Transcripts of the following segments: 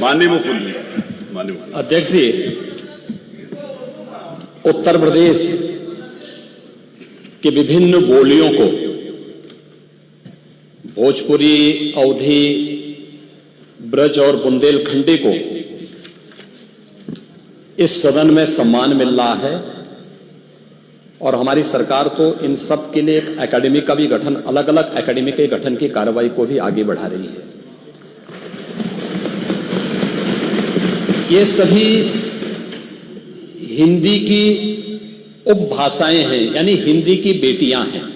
माननीय मुख्यमंत्री। अध्यक्ष जी, उत्तर प्रदेश के विभिन्न बोलियों को, भोजपुरी, अवधी, ब्रज और बुंदेलखंडी को इस सदन में सम्मान मिल रहा है और हमारी सरकार तो इन सब के लिए एक एकेडमी का भी गठन, अलग अलग एकेडमी के गठन की कार्रवाई को भी आगे बढ़ा रही है। ये सभी हिंदी की उपभाषाएं हैं, यानी हिंदी की बेटियां हैं।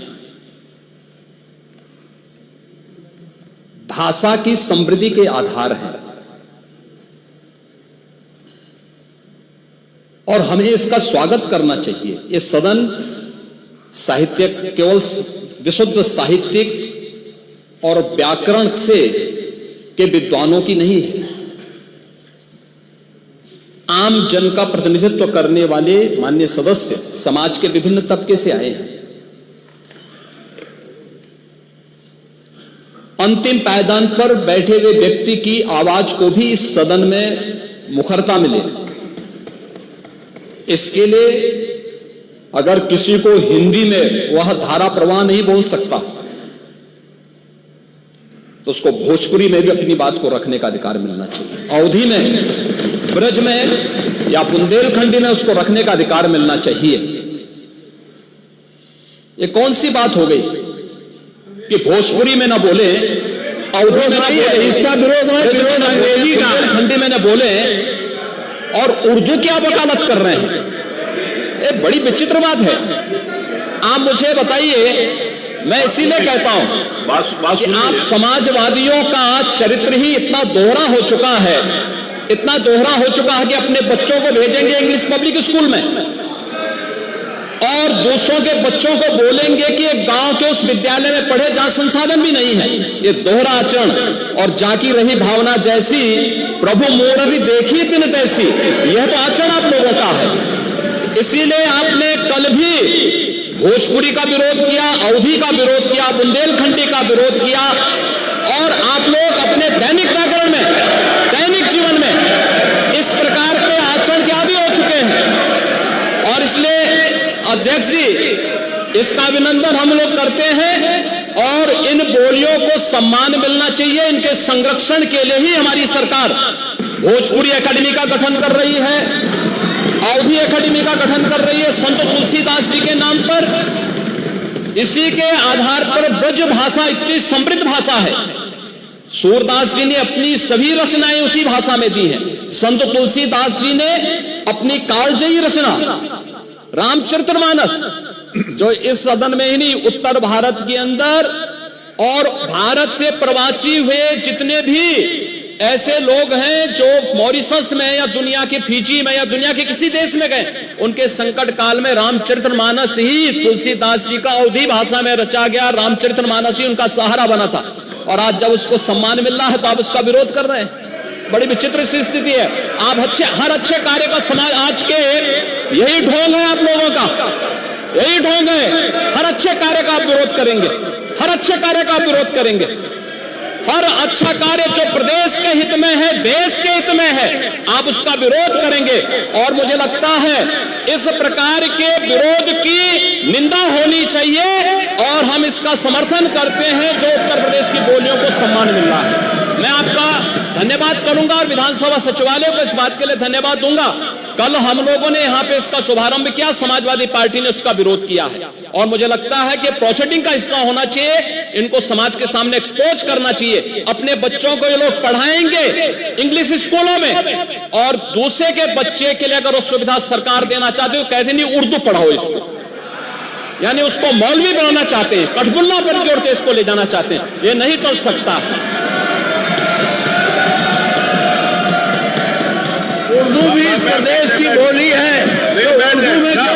भाषा की समृद्धि के आधार हैं और हमें इसका स्वागत करना चाहिए। ये सदन साहित्य केवल विशुद्ध साहित्यिक और व्याकरण से के विद्वानों की नहीं है, आम जन का प्रतिनिधित्व करने वाले माननीय सदस्य समाज के विभिन्न तबके से आए हैं। अंतिम पायदान पर बैठे हुए व्यक्ति की आवाज को भी इस सदन में मुखरता मिले, इसके लिए अगर किसी को हिंदी में वह धारा प्रवाह नहीं बोल सकता तो उसको भोजपुरी में भी अपनी बात को रखने का अधिकार मिलना चाहिए, अवधी में, ब्रज में या बुंदेलखंडी में उसको रखने का अधिकार मिलना चाहिए। ये कौन सी बात हो गई कि भोजपुरी में ना बोले, अवधी में ना बोले, इसका विरोध है, बुंदेलखंडी में ना बोले और उर्दू की आप वकालत कर रहे हैं। ये बड़ी विचित्र बात है। आप मुझे बताइए, मैं इसीलिए कहता हूं कि आप समाजवादियों का चरित्र ही इतना दोहरा हो चुका है, इतना दोहरा हो चुका है कि अपने बच्चों को भेजेंगे इंग्लिश पब्लिक स्कूल में और दूसरों के बच्चों को बोलेंगे कि एक गांव के उस विद्यालय में पढ़े जहां संसाधन भी नहीं है। ये दोहरा आचरण और जाकी रही भावना जैसी प्रभु मोररी देखी बिन तैसी, यह तो आचरण आप लोगों का है। इसीलिए आपने कल भी भोजपुरी का विरोध किया, अवधी का विरोध किया, बुंदेलखंडी का विरोध किया और आप लोग अपने दैनिक जागरण में, दैनिक जीवन में इस प्रकार के आचरण के आदी हो चुके हैं। और इसलिए अध्यक्ष जी, इसका अभिनंदन हम लोग करते हैं और इन बोलियों को सम्मान मिलना चाहिए। इनके संरक्षण के लिए ही हमारी सरकार भोजपुरी एकेडमी का गठन कर रही है, अवधी एकेडमी का गठन कर रही है संत तुलसीदास जी के नाम पर। इसी के आधार पर ब्रज भाषा इतनी समृद्ध भाषा है। सूरदास जी ने अपनी सभी रचनाएं उसी भाषा में दी हैं। संत तुलसीदास जी ने अपनी कालजयी रचना रामचरितमानस, जो इस सदन में ही नहीं, उत्तर भारत के अंदर और भारत से प्रवासी हुए जितने भी ऐसे लोग हैं जो मॉरिशस में या दुनिया के फिजी में या दुनिया के किसी देश में गए, उनके संकट काल में रामचरितमानस ही तुलसीदास जी का अवधी भाषा में रचा गया, रामचरितमानस ही उनका सहारा बना था। और आज जब उसको सम्मान मिल रहा है तो आप उसका विरोध कर रहे हैं। बड़ी विचित्र सी स्थिति है। आप हर अच्छे कार्य का समाज, आज के यही ढोंग है आप लोगों का, यही ढोंग है। हर अच्छे कार्य का आप विरोध करेंगे, हर अच्छे कार्य का आप विरोध करेंगे। हर अच्छा कार्य जो प्रदेश के हित में है, देश के हित में है, आप उसका विरोध करेंगे। और मुझे लगता है इस प्रकार के विरोध की निंदा होनी चाहिए और हम इसका समर्थन करते हैं जो उत्तर प्रदेश की बोलियों को सम्मान मिल रहा है। मैं आपका धन्यवाद करूंगा और विधानसभा सचिवालय को इस बात के लिए धन्यवाद दूंगा। कल हम लोगों ने यहां पे इसका शुभारंभ किया, समाजवादी पार्टी ने उसका विरोध किया है और मुझे लगता है कि प्रोसीडिंग का हिस्सा होना चाहिए। इनको समाज के सामने एक्सपोज करना चाहिए। अपने बच्चों को ये लोग पढ़ाएंगे इंग्लिश स्कूलों में और दूसरे के बच्चे के लिए अगर वो सुविधा सरकार देना चाहते हो, कहते नहीं उर्दू पढ़ाओ इसको, यानी उसको मौलवी बनाना चाहते हैं, कठपुल्ला बन के इसको ले जाना चाहते हैं। ये नहीं चल सकता। उर्दू भी इस प्रदेश की बोली है।